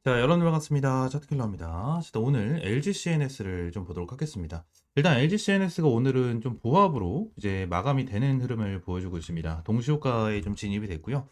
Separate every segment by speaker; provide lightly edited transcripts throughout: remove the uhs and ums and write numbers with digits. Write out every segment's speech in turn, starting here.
Speaker 1: 자, 여러분 반갑습니다. 차트킬러입니다. 오늘 LG CNS를 좀 보도록 하겠습니다. 일단 LG CNS가 오늘은 좀 보합으로 이제 마감이 되는 흐름을 보여주고 있습니다. 동시효과에 좀 진입이 됐고요.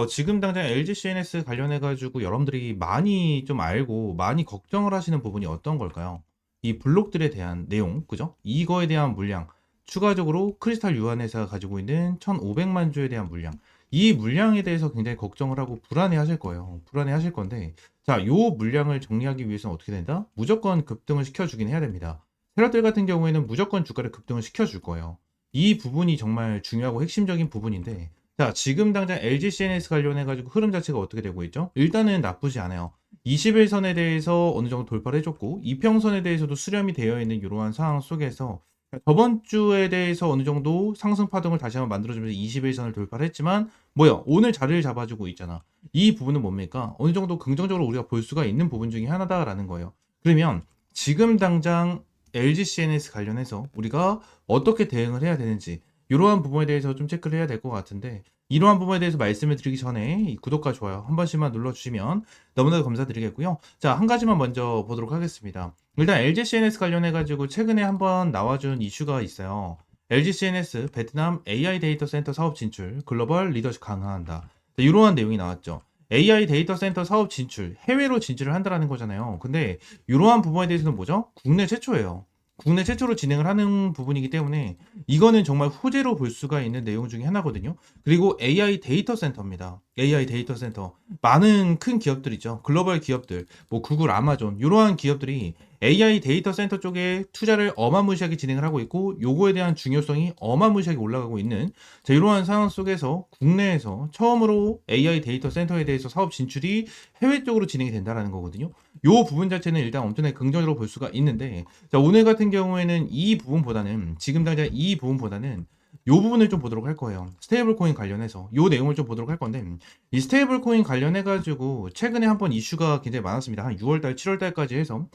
Speaker 1: 지금 당장 LG CNS 관련해가지고 여러분들이 많이 좀 알고 많이 걱정을 하시는 부분이 어떤 걸까요? 이 블록들에 대한 내용, 그죠? 이거에 대한 물량, 추가적으로 크리스탈 유한회사가 가지고 있는 1,500만 주에 대한 물량, 이 물량에 대해서 굉장히 걱정을 하고 불안해 하실 거예요. 불안해 하실 건데, 자, 요 물량을 정리하기 위해서는 어떻게 된다? 무조건 급등을 시켜주긴 해야 됩니다. 세력들 같은 경우에는 무조건 주가를 급등을 시켜줄 거예요. 이 부분이 정말 중요하고 핵심적인 부분인데, 자, 지금 당장 LG CNS 관련해가지고 흐름 자체가 어떻게 되고 있죠? 일단은 나쁘지 않아요. 21선에 대해서 어느 정도 돌파를 해줬고, 이평선에 대해서도 수렴이 되어 있는 이러한 상황 속에서 저번 주에 대해서 어느 정도 상승 파동을 다시 한번 만들어주면서 21선을 돌파를 했지만, 뭐야, 오늘 자리를 잡아주고 있잖아. 이 부분은 뭡니까? 어느 정도 긍정적으로 우리가 볼 수가 있는 부분 중에 하나다라는 거예요. 그러면 지금 당장 LG CNS 관련해서 우리가 어떻게 대응을 해야 되는지 이러한 부분에 대해서 좀 체크를 해야 될 것 같은데, 이러한 부분에 대해서 말씀을 드리기 전에 이 구독과 좋아요 한 번씩만 눌러주시면 너무나도 감사드리겠고요. 자, 한 가지만 먼저 보도록 하겠습니다. 일단 LG CNS 관련해가지고 최근에 한번 나와준 이슈가 있어요. LG CNS 베트남 AI 데이터 센터 사업 진출, 글로벌 리더십 강화한다. 이러한 내용이 나왔죠. AI 데이터 센터 사업 진출, 해외로 진출을 한다라는 거잖아요. 근데 이러한 부분에 대해서는 뭐죠? 국내 최초예요. 국내 최초로 진행을 하는 부분이기 때문에 이거는 정말 호재로 볼 수가 있는 내용 중에 하나거든요. 그리고 AI 데이터 센터입니다. AI 데이터 센터. 많은 큰 기업들이죠. 글로벌 기업들, 뭐 구글, 아마존 이러한 기업들이 AI 데이터 센터 쪽에 투자를 어마무시하게 진행을 하고 있고, 요거에 대한 중요성이 어마무시하게 올라가고 있는, 자, 이러한 상황 속에서 국내에서 처음으로 AI 데이터 센터에 대해서 사업 진출이 해외 쪽으로 진행이 된다라는 거거든요. 요 부분 자체는 일단 엄청나게 긍정적으로 볼 수가 있는데, 자, 오늘 같은 경우에는 이 부분보다는, 지금 당장 이 부분보다는 요 부분을 좀 보도록 할 거예요. 스테이블 코인 관련해서 요 내용을 좀 보도록 할 건데, 이 스테이블 코인 관련해 가지고 최근에 한번 이슈가 굉장히 많았습니다. 한 6월달, 7월달까지 해서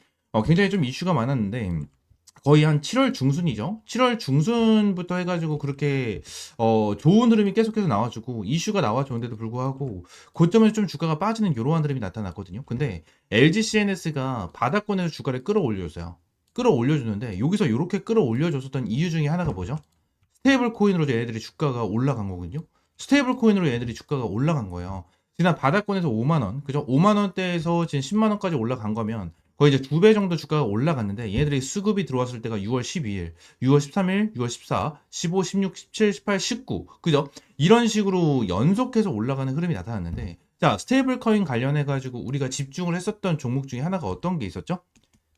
Speaker 1: 굉장히 좀 이슈가 많았는데, 거의 한 7월 중순이죠. 7월 중순부터 해가지고 그렇게 좋은 흐름이 계속해서 나와주고 이슈가 나와줬는데도 불구하고 고점에서 좀 주가가 빠지는 이러한 흐름이 나타났거든요. 근데 LG CNS가 바닥권에서 주가를 끌어올려줬어요. 끌어올려주는데 여기서 이렇게 끌어올려줬었던 이유 중에 하나가 뭐죠? 스테이블 코인으로 얘네들이 주가가 올라간 거거든요. 스테이블 코인으로 얘네들이 주가가 올라간 거예요. 지난 바닥권에서 5만 원, 그죠? 5만 원대에서 지금 10만 원까지 올라간 거면 거의 이제 2배 정도 주가가 올라갔는데, 얘네들이 수급이 들어왔을 때가 6월 12일, 6월 13일, 6월 14, 15, 16, 17, 18, 19, 그죠? 이런 식으로 연속해서 올라가는 흐름이 나타났는데, 자, 스테이블 코인 관련해 가지고 우리가 집중을 했었던 종목 중에 하나가 어떤 게 있었죠?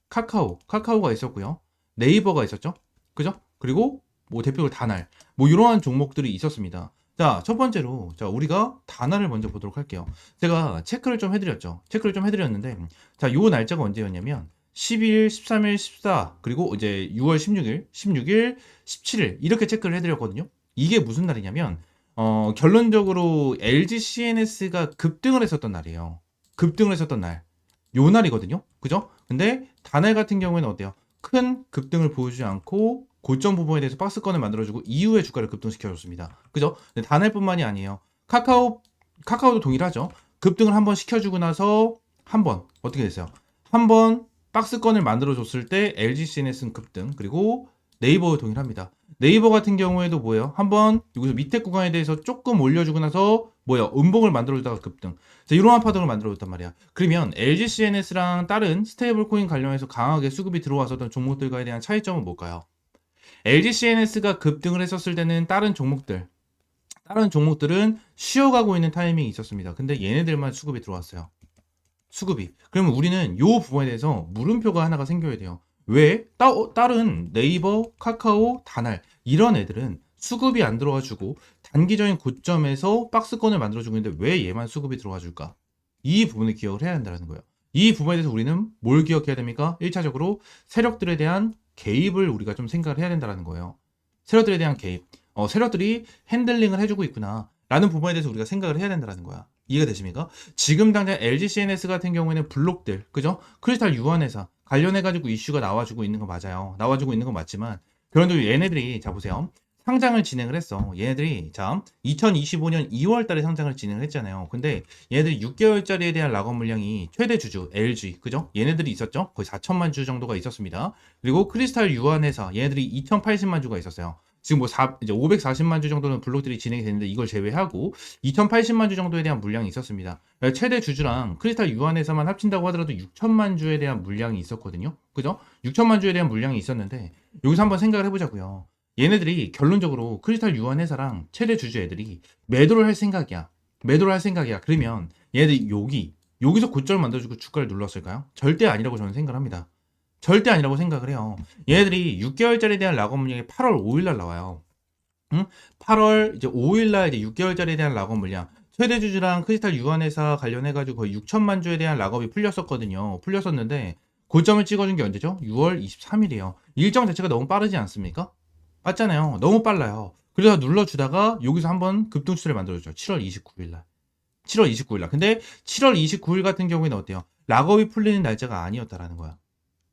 Speaker 1: 카카오가 있었고요. 네이버가 있었죠. 그죠? 그리고 뭐 대표적으로 다날, 뭐 이러한 종목들이 있었습니다. 자, 첫 번째로, 자, 우리가 다날을 먼저 보도록 할게요. 제가 체크를 좀 해드렸죠. 체크를 좀 해드렸는데, 자, 요 날짜가 언제였냐면 12일, 13일, 14, 그리고 이제 6월 16일, 16일, 17일 이렇게 체크를 해드렸거든요. 이게 무슨 날이냐면 결론적으로 LG CNS가 급등을 했었던 날이에요. 급등을 했었던 날. 요 날이거든요. 그죠? 근데 다날 같은 경우에는 어때요? 큰 급등을 보여주지 않고 고점 부분에 대해서 박스권을 만들어주고 이후에 주가를 급등시켜줬습니다. 그죠? 근데 다날뿐만이 아니에요. 카카오도 동일하죠. 급등을 한번 시켜주고 나서 한 번 어떻게 됐어요? 한 번 박스권을 만들어줬을 때 LG CNS는 급등, 그리고 네이버 동일합니다. 네이버 같은 경우에도 뭐예요? 한번 여기서 밑에 구간에 대해서 조금 올려주고 나서 뭐예요? 음봉을 만들어주다가 급등. 자, 이러한 파동을 만들어줬단 말이야. 그러면 LG CNS랑 다른 스테이블 코인 관련해서 강하게 수급이 들어왔었던 종목들과에 대한 차이점은 뭘까요? LG CNS가 급등을 했었을 때는 다른 종목들은 쉬어가고 있는 타이밍이 있었습니다. 근데 얘네들만 수급이 들어왔어요. 수급이. 그러면 우리는 요 부분에 대해서 물음표가 하나가 생겨야 돼요. 왜? 다른 네이버, 카카오, 다날 이런 애들은 수급이 안 들어와 주고 단기적인 고점에서 박스권을 만들어 주고 있는데 왜 얘만 수급이 들어와 줄까? 이 부분을 기억을 해야 한다는 거예요. 이 부분에 대해서 우리는 뭘 기억해야 됩니까? 1차적으로 세력들에 대한 개입을 우리가 좀 생각을 해야 된다는 거예요. 세력들에 대한 개입. 세력들이 핸들링을 해주고 있구나 라는 부분에 대해서 우리가 생각을 해야 된다는 거야. 이해가 되십니까? 지금 당장 LG CNS 같은 경우에는 블록들, 그죠? 크리스탈 유한회사 관련해가지고 이슈가 나와주고 있는 거 맞아요. 나와주고 있는 건 맞지만, 그런데 얘네들이, 자, 보세요. 상장을 진행을 했어. 얘네들이 자 2025년 2월 달에 상장을 진행을 했잖아요. 근데 얘네들이 6개월짜리에 대한 락업 물량이 최대 주주 LG 그죠? 얘네들이 있었죠. 거의 4천만 주 정도가 있었습니다. 그리고 크리스탈 유한회사 얘네들이 2,080만 주가 있었어요. 지금 뭐 이제 540만 주 정도는 블록들이 진행이 됐는데 이걸 제외하고 2,080만 주 정도에 대한 물량이 있었습니다. 최대 주주랑 크리스탈 유한회사만 합친다고 하더라도 6천만 주에 대한 물량이 있었거든요. 그죠? 6천만 주에 대한 물량이 있었는데 여기서 한번 생각을 해보자고요. 얘네들이 결론적으로 크리스탈 유한회사랑 최대 주주 애들이 매도를 할 생각이야. 매도를 할 생각이야. 그러면 얘네들이 여기서 고점을 만들어주고 주가를 눌렀을까요? 절대 아니라고 저는 생각을 합니다. 절대 아니라고 생각을 해요. 얘네들이 6개월짜리에 대한 락업 물량이 8월 5일날 나와요. 응? 8월 이제 5일날 이제 6개월짜리에 대한 락업 물량. 최대 주주랑 크리스탈 유한회사 관련해가지고 거의 6천만 주에 대한 락업이 풀렸었거든요. 풀렸었는데 고점을 찍어준 게 언제죠? 6월 23일이에요. 일정 자체가 너무 빠르지 않습니까? 맞잖아요. 너무 빨라요. 그래서 눌러주다가 여기서 한번 급등추세를 만들어줬죠. 7월 29일 날. 7월 29일 날. 근데 7월 29일 같은 경우에는 어때요? 락업이 풀리는 날짜가 아니었다라는 거야.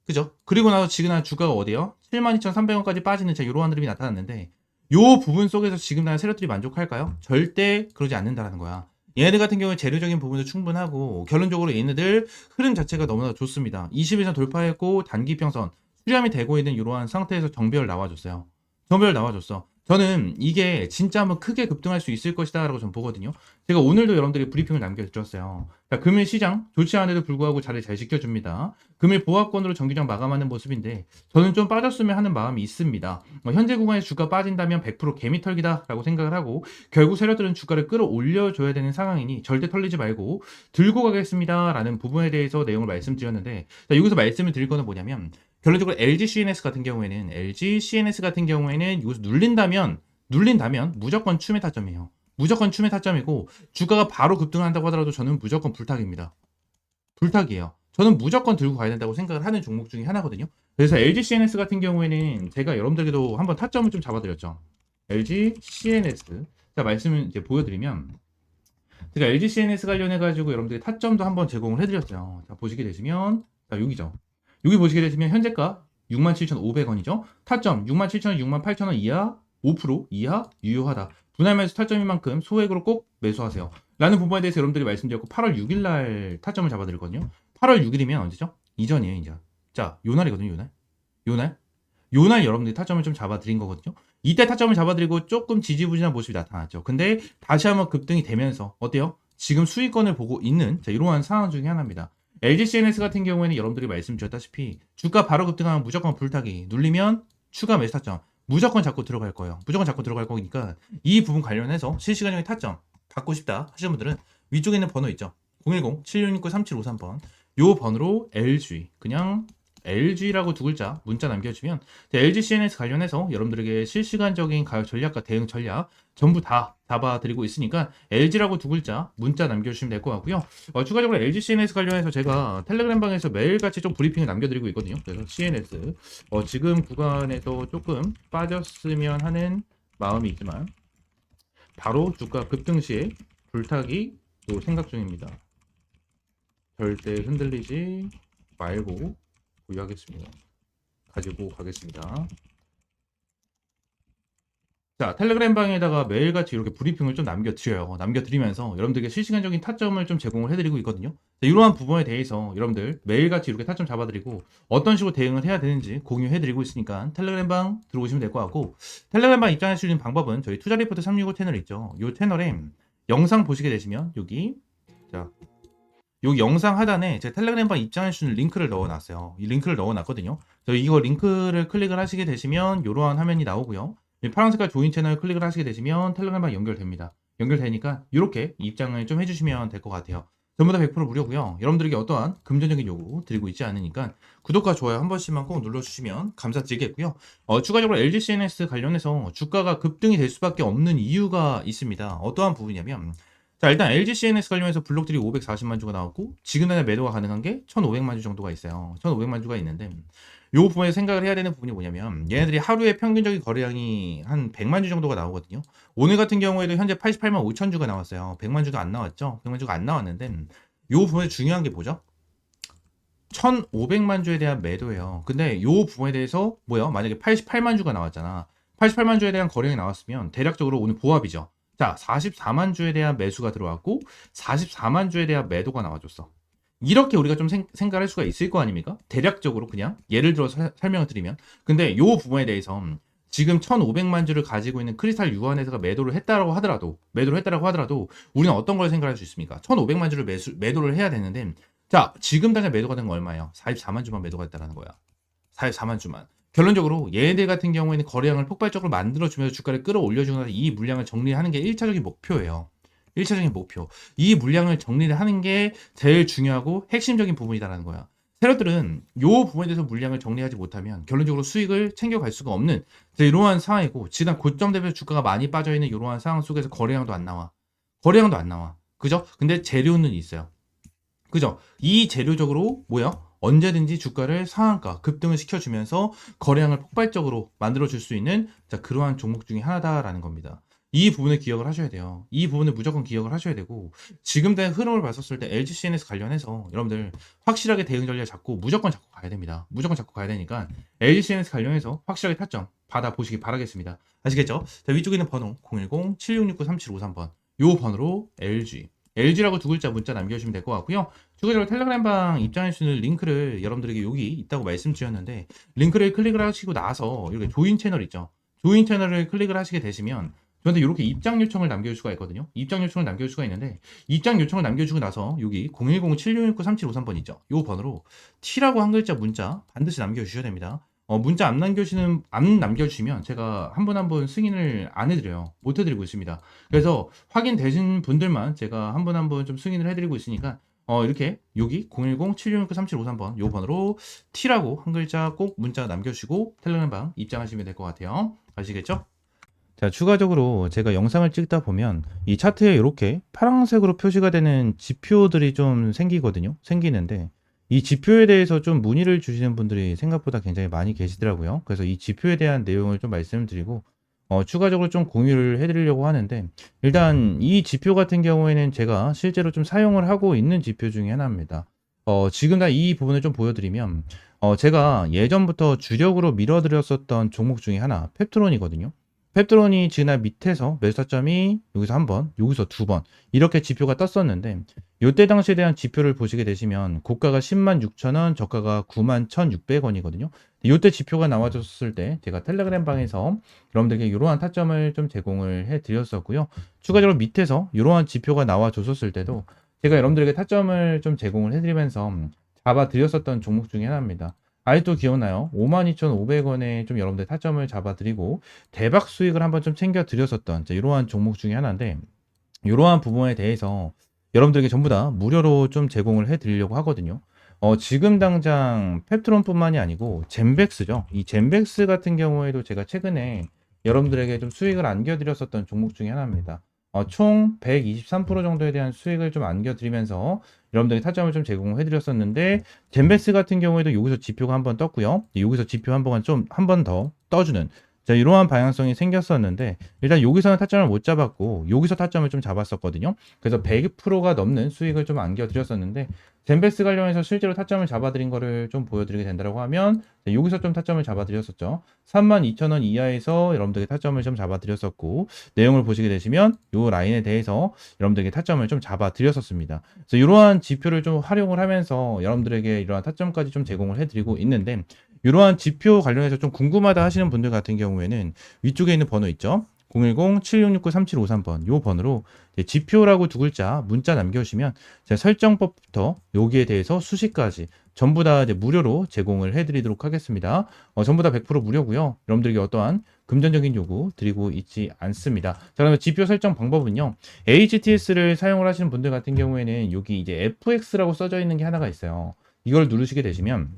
Speaker 1: 그죠? 그리고 나서 지금 주가가 어디요? 72,300원까지 빠지는 자 이러한 흐름이 나타났는데 요 부분 속에서 지금 난 세력들이 만족할까요? 절대 그러지 않는다라는 거야. 얘네들 같은 경우에 재료적인 부분도 충분하고 결론적으로 얘네들 흐름 자체가 너무나 좋습니다. 20일선 돌파했고 단기평선 수렴이 되고 있는 이러한 상태에서 정배열 나와줬어요. 정배열 나와줬어. 저는 이게 진짜 한번 크게 급등할 수 있을 것이다 라고 저는 보거든요. 제가 오늘도 여러분들이 브리핑을 남겨드렸어요. 자, 금일 시장 좋지 않에도 불구하고 자리 잘 지켜줍니다. 금일 보합권으로 정기장 마감하는 모습인데 저는 좀 빠졌으면 하는 마음이 있습니다. 현재 구간에서 주가 빠진다면 100% 개미털기다 라고 생각을 하고 결국 세력들은 주가를 끌어올려줘야 되는 상황이니 절대 털리지 말고 들고 가겠습니다 라는 부분에 대해서 내용을 말씀드렸는데 자, 여기서 말씀을 드릴 거는 뭐냐면 결론적으로 LG CNS 같은 경우에는 여기서 눌린다면 무조건 추매 타점이에요. 무조건 추매 타점이고 주가가 바로 급등한다고 하더라도 저는 무조건 불탁입니다. 불탁이에요. 저는 무조건 들고 가야 된다고 생각을 하는 종목 중에 하나거든요. 그래서 LG CNS 같은 경우에는 제가 여러분들에게도 한번 타점을 좀 잡아드렸죠. LG CNS 자 말씀을 이제 보여드리면 제가 LG CNS 관련해가지고 여러분들이 타점도 한번 제공을 해드렸어요. 자 보시게 되시면 자 여기죠. 여기 보시게 되시면 현재가 67,500원이죠. 타점 67,000원, 68,000원 이하 5% 이하 유효하다. 분할 매수 타점인 만큼 소액으로 꼭 매수하세요. 라는 부분에 대해서 여러분들이 말씀드렸고 8월 6일 날 타점을 잡아드렸거든요. 8월 6일이면 언제죠? 이전이에요, 이제. 자, 요 날이거든요, 요 날. 요 날. 요 날 여러분들이 타점을 좀 잡아드린 거거든요. 이때 타점을 잡아드리고 조금 지지부진한 모습이 나타났죠. 근데 다시 한번 급등이 되면서 어때요? 지금 수익권을 보고 있는 자, 이러한 상황 중에 하나입니다. LG CNS 같은 경우에는 여러분들이 말씀드렸다시피 주가 바로 급등하면 무조건 불타기 눌리면 추가 매수 타점 무조건 잡고 들어갈 거예요. 무조건 잡고 들어갈 거니까 이 부분 관련해서 실시간적인 타점 갖고 싶다 하시는 분들은 위쪽에 있는 번호 있죠. 010-7669-3753번 요 번호로 LG 그냥 LG라고 두 글자 문자 남겨주면 LG CNS 관련해서 여러분들에게 실시간적인 가격 전략과 대응 전략 전부 다 잡아드리고 있으니까 LG라고 두 글자 문자 남겨주시면 될 것 같고요. 추가적으로 LG CNS 관련해서 제가 텔레그램 방에서 매일같이 좀 브리핑을 남겨드리고 있거든요. 그래서 CNS 지금 구간에서 조금 빠졌으면 하는 마음이 있지만 바로 주가 급등 시에 불타기 또 생각 중입니다. 절대 흔들리지 말고 보유하겠습니다. 가지고 가겠습니다. 자, 텔레그램 방에다가 매일같이 이렇게 브리핑을 좀 남겨드려요. 남겨드리면서 여러분들에게 실시간적인 타점을 좀 제공을 해드리고 있거든요. 자, 이러한 부분에 대해서 여러분들 매일같이 이렇게 타점 잡아드리고 어떤 식으로 대응을 해야 되는지 공유해드리고 있으니까 텔레그램 방 들어오시면 될 것 같고 텔레그램 방 입장할 수 있는 방법은 저희 투자리포트 365 채널 있죠. 이 채널에 영상 보시게 되시면 여기 자 여기 영상 하단에 제 텔레그램 방 입장할 수 있는 링크를 넣어놨어요. 이 링크를 넣어놨거든요. 이거 링크를 클릭을 하시게 되시면 이러한 화면이 나오고요. 파란 색깔 조인 채널 클릭을 하시게 되시면 텔레그램 방 연결됩니다. 연결되니까 이렇게 입장을 좀 해주시면 될 것 같아요. 전부 다 100% 무료고요. 여러분들에게 어떠한 금전적인 요구 드리고 있지 않으니까 구독과 좋아요 한 번씩만 꼭 눌러주시면 감사드리겠고요. 추가적으로 LG CNS 관련해서 주가가 급등이 될 수밖에 없는 이유가 있습니다. 어떠한 부분이냐면 자 일단 LG CNS 관련해서 블록들이 540만 주가 나왔고 지금 단에 매도가 가능한 게 1500만 주 정도가 있어요. 1500만 주가 있는데 이 부분에 생각을 해야 되는 부분이 뭐냐면 얘네들이 하루에 평균적인 거래량이 한 100만 주 정도가 나오거든요. 오늘 같은 경우에도 현재 88만 5천 주가 나왔어요. 100만 주가 안 나왔죠. 100만 주가 안 나왔는데 이 부분에 중요한 게 뭐죠? 1500만 주에 대한 매도예요. 근데 이 부분에 대해서 뭐야? 만약에 88만 주가 나왔잖아. 88만 주에 대한 거래량이 나왔으면 대략적으로 오늘 보합이죠. 자, 44만 주에 대한 매수가 들어왔고 44만 주에 대한 매도가 나와줬어. 이렇게 우리가 좀 생각할 수가 있을 거 아닙니까? 대략적으로 그냥 예를 들어서 설명을 드리면. 근데 요 부분에 대해서 지금 1500만 주를 가지고 있는 크리스탈 유한회사가 매도를 했다고 하더라도 우리는 어떤 걸 생각할 수 있습니까? 1500만 주를 매도를 해야 되는데, 자, 지금 당장 매도가 된 건 얼마예요? 44만 주만 매도가 됐다는 거야. 44만 주만. 결론적으로 얘네들 같은 경우에는 거래량을 폭발적으로 만들어주면서 주가를 끌어올려주는 이 물량을 정리하는 게 1차적인 목표예요. 1차적인 목표. 이 물량을 정리를 하는 게 제일 중요하고 핵심적인 부분이다라는 거야. 세력들은 요 부분에 대해서 물량을 정리하지 못하면 결론적으로 수익을 챙겨갈 수가 없는 이러한 상황이고, 지난 고점 대비해서 주가가 많이 빠져있는 이러한 상황 속에서 거래량도 안 나와. 거래량도 안 나와. 그죠? 근데 재료는 있어요. 그죠? 이 재료적으로 뭐야? 언제든지 주가를 상한가 급등을 시켜주면서 거래량을 폭발적으로 만들어줄 수 있는, 자, 그러한 종목 중에 하나다라는 겁니다. 이 부분을 기억을 하셔야 돼요. 이 부분을 무조건 기억을 하셔야 되고, 지금 된 흐름을 봤었을 때 LG CNS 관련해서 여러분들 확실하게 대응 전략 잡고 무조건 잡고 가야 됩니다. 무조건 잡고 가야 되니까 LG CNS 관련해서 확실하게 타점 받아보시기 바라겠습니다. 아시겠죠? 자, 위쪽에 있는 번호 010-7669-3753번, 요 번호로 LG라고 두 글자 문자 남겨주시면 될 것 같고요. 추가적으로 텔레그램방 입장할 수 있는 링크를 여러분들에게 여기 있다고 말씀드렸는데, 링크를 클릭을 하시고 나서 이렇게 조인 채널 있죠. 조인 채널을 클릭을 하시게 되시면 저한테 이렇게 입장 요청을 남겨줄 수가 있거든요. 입장 요청을 남겨줄 수가 있는데, 입장 요청을 남겨주고 나서 여기 010-7669-3753번 있죠. 이 번호로 T라고 한 글자 문자 반드시 남겨주셔야 됩니다. 문자 안 남겨주시면 제가 한 분 한 분 승인을 안 해드려요. 못 해드리고 있습니다. 그래서 확인되신 분들만 제가 한 분 한 분 좀 승인을 해드리고 있으니까, 이렇게 여기 010-7669-3753번 요 번호로 T라고 한 글자 꼭 문자 남겨주시고 텔레그램방 입장하시면 될 것 같아요. 아시겠죠? 자, 추가적으로 제가 영상을 찍다 보면 이 차트에 이렇게 파란색으로 표시가 되는 지표들이 좀 생기는데, 이 지표에 대해서 좀 문의를 주시는 분들이 생각보다 굉장히 많이 계시더라고요. 그래서 이 지표에 대한 내용을 좀 말씀드리고, 추가적으로 좀 공유를 해드리려고 하는데, 일단 이 지표 같은 경우에는 제가 실제로 좀 사용을 하고 있는 지표 중에 하나입니다. 지금 다 이 부분을 좀 보여드리면, 제가 예전부터 주력으로 밀어드렸었던 종목 중에 하나, 펩트론이거든요. 펩트론이 지난 밑에서 매수 타점이 여기서 한 번, 여기서 두 번 이렇게 지표가 떴었는데, 이때 당시에 대한 지표를 보시게 되시면 고가가 106,000원, 저가가 91,600원이거든요. 이때 지표가 나와줬을 때 제가 텔레그램 방에서 여러분들에게 이러한 타점을 좀 제공을 해드렸었고요. 추가적으로 밑에서 이러한 지표가 나와줬었을 때도 제가 여러분들에게 타점을 좀 제공을 해드리면서 잡아드렸었던 종목 중에 하나입니다. 아직도 기억나요? 52,500원에 좀 여러분들 타점을 잡아드리고 대박 수익을 한번 좀 챙겨드렸었던 이러한 종목 중에 하나인데, 이러한 부분에 대해서 여러분들에게 전부 다 무료로 좀 제공을 해드리려고 하거든요. 지금 당장 펩트론뿐만이 아니고 젠백스죠. 이 젠백스 같은 경우에도 제가 최근에 여러분들에게 좀 수익을 안겨드렸었던 종목 중에 하나입니다. 총 123% 정도에 대한 수익을 좀 안겨드리면서 여러분들이 타점을 좀 제공해드렸었는데, 젠베스 같은 경우에도 여기서 지표가 한번 떴고요. 여기서 지표 한 번 더 떠주는, 자, 이러한 방향성이 생겼었는데, 일단 여기서는 타점을 못 잡았고 여기서 타점을 좀 잡았었거든요. 그래서 100%가 넘는 수익을 좀 안겨드렸었는데, 젠베스 관련해서 실제로 타점을 잡아드린 거를 좀 보여드리게 된다고 하면, 자, 여기서 좀 타점을 잡아드렸었죠. 32,000원 이하에서 여러분들에게 타점을 좀 잡아드렸었고, 내용을 보시게 되시면 이 라인에 대해서 여러분들에게 타점을 좀 잡아드렸었습니다. 그래서 이러한 지표를 좀 활용을 하면서 여러분들에게 이러한 타점까지 좀 제공을 해드리고 있는데, 이러한 지표 관련해서 좀 궁금하다 하시는 분들 같은 경우에는 위쪽에 있는 번호 있죠? 010-7669-3753번 요 번호로 지표라고 두 글자 문자 남겨주시면 제가 설정법부터 여기에 대해서 수식까지 전부 다 이제 무료로 제공을 해드리도록 하겠습니다. 전부 다 100% 무료고요. 여러분들에게 어떠한 금전적인 요구 드리고 있지 않습니다. 자, 그러면 지표 설정 방법은요. HTS를 사용을 하시는 분들 같은 경우에는 여기 이제 FX라고 써져 있는 게 하나가 있어요. 이걸 누르시게 되시면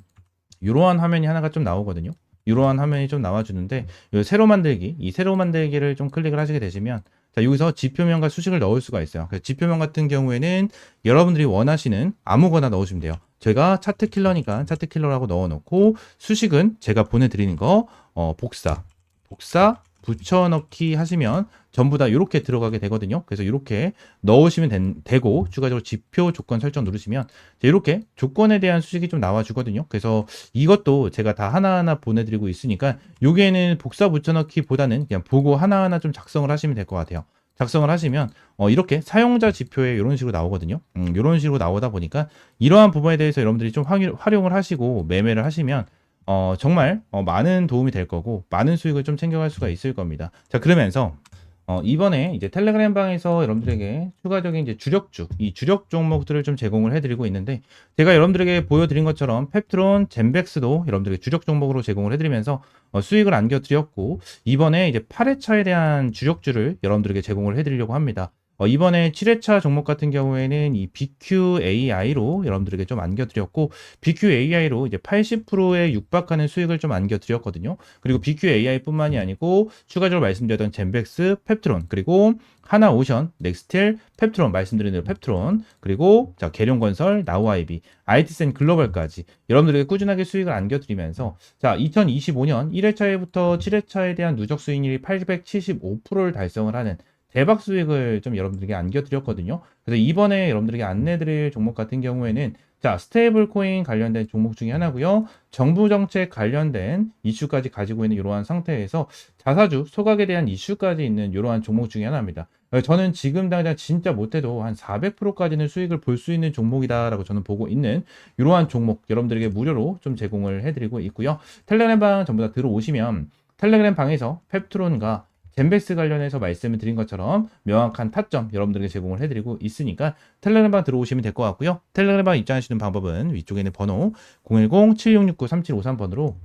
Speaker 1: 이러한 화면이 하나가 좀 나오거든요. 이러한 화면이 좀 나와주는데, 세로 만들기, 이 세로 만들기를 좀 클릭을 하시게 되시면, 자, 여기서 지표명과 수식을 넣을 수가 있어요. 그래서 지표명 같은 경우에는 여러분들이 원하시는 아무거나 넣으시면 돼요. 제가 차트 킬러니까 차트 킬러라고 넣어놓고, 수식은 제가 보내드리는 거 복사 붙여넣기 하시면 전부 다 이렇게 들어가게 되거든요. 그래서 이렇게 넣으시면 되고 추가적으로 지표 조건 설정 누르시면 이렇게 조건에 대한 수식이 좀 나와주거든요. 그래서 이것도 제가 다 하나하나 보내드리고 있으니까 여기에는 복사 붙여넣기보다는 그냥 보고 하나하나 좀 작성을 하시면 될 것 같아요. 작성을 하시면 이렇게 사용자 지표에 이런 식으로 나오거든요. 이런 식으로 나오다 보니까 이러한 부분에 대해서 여러분들이 좀 활용을 하시고 매매를 하시면 정말 많은 도움이 될 거고 많은 수익을 좀 챙겨갈 수가 있을 겁니다. 자, 그러면서 이번에 이제 텔레그램 방에서 여러분들에게 추가적인 이제 이 주력 종목들을 좀 제공을 해드리고 있는데, 제가 여러분들에게 보여드린 것처럼 펩트론, 젠백스도 여러분들에게 주력 종목으로 제공을 해드리면서 수익을 안겨드렸고, 이번에 이제 8회차에 대한 주력주를 여러분들에게 제공을 해드리려고 합니다. 이번에 7회차 종목 같은 경우에는 이 BQAI로 여러분들에게 좀 안겨드렸고, BQAI로 이제 80%에 육박하는 수익을 좀 안겨드렸거든요. 그리고 BQAI뿐만이 아니고 추가적으로 말씀드렸던 젠백스, 펩트론, 그리고 하나오션, 넥스틸, 펩트론, 말씀드린 대로 펩트론, 그리고 자 계룡건설, 나우아이비, IT센 글로벌까지 여러분들에게 꾸준하게 수익을 안겨드리면서, 자 2025년 1회차에부터 7회차에 대한 누적 수익률이 875%를 달성을 하는 대박 수익을 좀 여러분들에게 안겨드렸거든요. 그래서 이번에 여러분들에게 안내드릴 종목 같은 경우에는 자 스테이블 코인 관련된 종목 중에 하나고요. 정부 정책 관련된 이슈까지 가지고 있는 이러한 상태에서 자사주 소각에 대한 이슈까지 있는 이러한 종목 중에 하나입니다. 저는 지금 당장 진짜 못해도 한 400%까지는 수익을 볼 수 있는 종목이다라고 저는 보고 있는 이러한 종목 여러분들에게 무료로 좀 제공을 해드리고 있고요. 텔레그램 방 전부 다 들어오시면 텔레그램 방에서 펩트론과 젠백스 관련해서 말씀을 드린 것처럼 명확한 타점 여러분들에게 제공을 해드리고 있으니까 텔레그램방 들어오시면 될 것 같고요. 텔레그램방 입장하시는 방법은 위쪽에 있는 번호 010-7669-3753번으로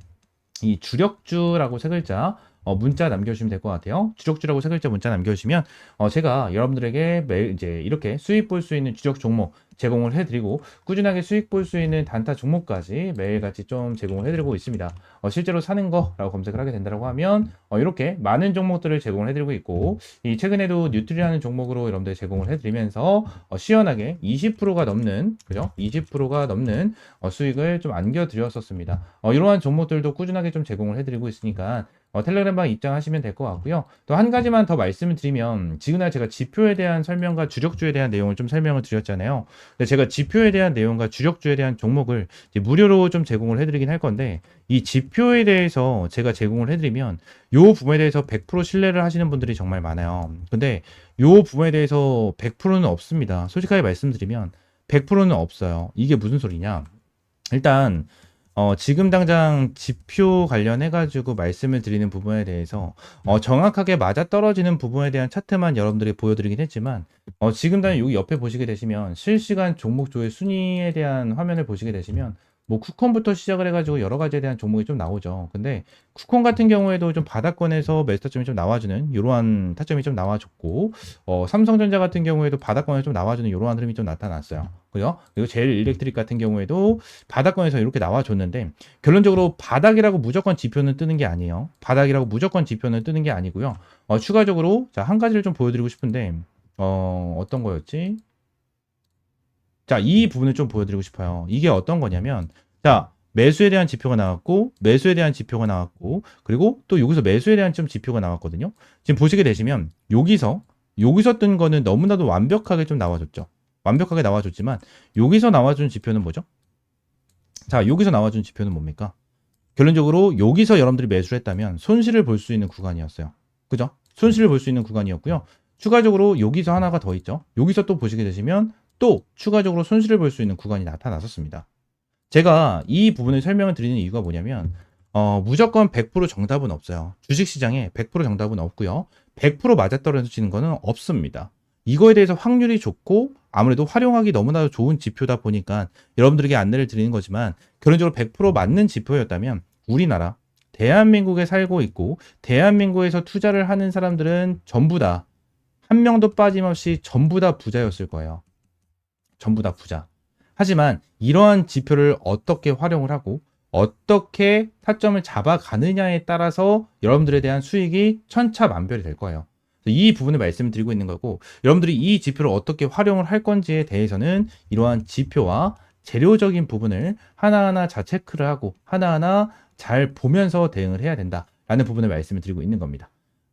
Speaker 1: 이 주력주라고 세 글자 문자 남겨주시면 될 것 같아요. 주력주라고 세 글자 문자 남겨주시면 제가 여러분들에게 매일 이제 이렇게 수익 볼 수 있는 주력 종목 제공을 해드리고 꾸준하게 수익 볼 수 있는 단타 종목까지 매일같이 좀 제공을 해드리고 있습니다. 실제로 사는 거라고 검색을 하게 된다고 하면 이렇게 많은 종목들을 제공을 해드리고 있고, 이 최근에도 뉴트리라는 종목으로 여러분들 제공을 해드리면서 시원하게 20%가 넘는 그죠? 20%가 넘는 수익을 좀 안겨드렸었습니다. 이러한 종목들도 꾸준하게 좀 제공을 해드리고 있으니까 텔레그램방 입장하시면 될 것 같고요. 또 한 가지만 더 말씀을 드리면, 지금날 제가 지표에 대한 설명과 주력주에 대한 내용을 좀 설명을 드렸잖아요. 근데 제가 지표에 대한 내용과 주력주에 대한 종목을 이제 무료로 좀 제공을 해드리긴 할 건데, 이 지표에 대해서 제가 제공을 해드리면 요 부분에 대해서 100% 신뢰를 하시는 분들이 정말 많아요. 근데 요 부분에 대해서 100%는 없습니다. 솔직하게 말씀드리면 100%는 없어요. 이게 무슨 소리냐? 일단 지금 당장 지표 관련해가지고 말씀을 드리는 부분에 대해서 정확하게 맞아떨어지는 부분에 대한 차트만 여러분들이 보여드리긴 했지만, 지금 당장 여기 옆에 보시게 되시면 실시간 종목조의 순위에 대한 화면을 보시게 되시면 뭐 쿠폰부터 시작을 해가지고 여러 가지에 대한 종목이 좀 나오죠. 근데 쿠폰 같은 경우에도 좀 바닥권에서 매수 타점이 좀 나와주는 이러한 타점이 좀 나와줬고, 삼성전자 같은 경우에도 바닥권에 좀 나와주는 이러한 흐름이 좀 나타났어요. 그죠? 그리고 제일 일렉트릭 같은 경우에도 바닥권에서 이렇게 나와줬는데, 결론적으로 바닥이라고 무조건 지표는 뜨는 게 아니에요. 바닥이라고 무조건 지표는 뜨는 게 아니고요. 추가적으로 자, 한 가지를 좀 보여드리고 싶은데 어떤 거였지? 자, 이 부분을 좀 보여드리고 싶어요. 이게 어떤 거냐면, 자, 매수에 대한 지표가 나왔고, 매수에 대한 지표가 나왔고, 그리고 또 여기서 매수에 대한 좀 지표가 나왔거든요. 지금 보시게 되시면, 여기서 뜬 거는 너무나도 완벽하게 좀 나와줬죠. 완벽하게 나와줬지만, 여기서 나와준 지표는 뭐죠? 자, 여기서 나와준 지표는 뭡니까? 결론적으로 여기서 여러분들이 매수를 했다면 손실을 볼 수 있는 구간이었어요. 그죠? 손실을 볼 수 있는 구간이었고요. 추가적으로 여기서 하나가 더 있죠. 여기서 또 보시게 되시면 또 추가적으로 손실을 볼 수 있는 구간이 나타났었습니다. 제가 이 부분을 설명을 드리는 이유가 뭐냐면, 무조건 100% 정답은 없어요. 주식시장에 100% 정답은 없고요. 100% 맞아떨어지는 거는 없습니다. 이거에 대해서 확률이 좋고 아무래도 활용하기 너무나도 좋은 지표다 보니까 여러분들에게 안내를 드리는 거지만, 결론적으로 100% 맞는 지표였다면 우리나라 대한민국에 살고 있고 대한민국에서 투자를 하는 사람들은 전부 다 한 명도 빠짐없이 전부 다 부자였을 거예요. 전부 다 부자. 하지만 이러한 지표를 어떻게 활용을 하고 어떻게 타점을 잡아가느냐에 따라서 여러분들에 대한 수익이 천차만별이 될 거예요. 이 부분을 말씀을 드리고 있는 거고, 여러분들이 이 지표를 어떻게 활용을 할 건지에 대해서는 이러한 지표와 재료적인 부분을 하나하나 잘 체크를 하고 하나하나 잘 보면서 대응을 해야 된다라는 부분을 말씀을 드리고 있는 겁니다.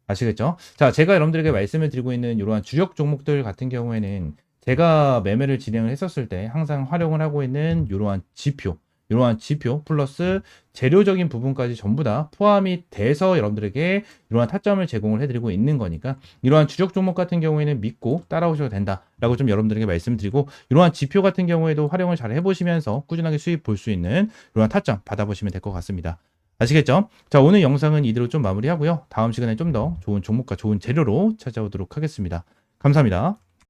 Speaker 1: 아시겠죠? 자, 제가 여러분들에게 말씀을 드리고 있는 이러한 주력 종목들 같은 경우에는 제가 매매를 진행을 했었을 때 항상 활용을 하고 있는 이러한 지표 플러스 재료적인 부분까지 전부 다 포함이 돼서 여러분들에게 이러한 타점을 제공을 해드리고 있는 거니까 이러한 주력 종목 같은 경우에는 믿고 따라오셔도 된다라고 좀 여러분들에게 말씀드리고 이러한 지표 같은 경우에도 활용을 잘 해보시면서 꾸준하게 수익 볼 수 있는 이러한 타점 받아보시면 될 것 같습니다. 아시겠죠? 자, 오늘 영상은 이대로 좀 마무리하고요. 다음 시간에 좀 더 좋은 종목과 좋은 재료로 찾아오도록 하겠습니다. 감사합니다.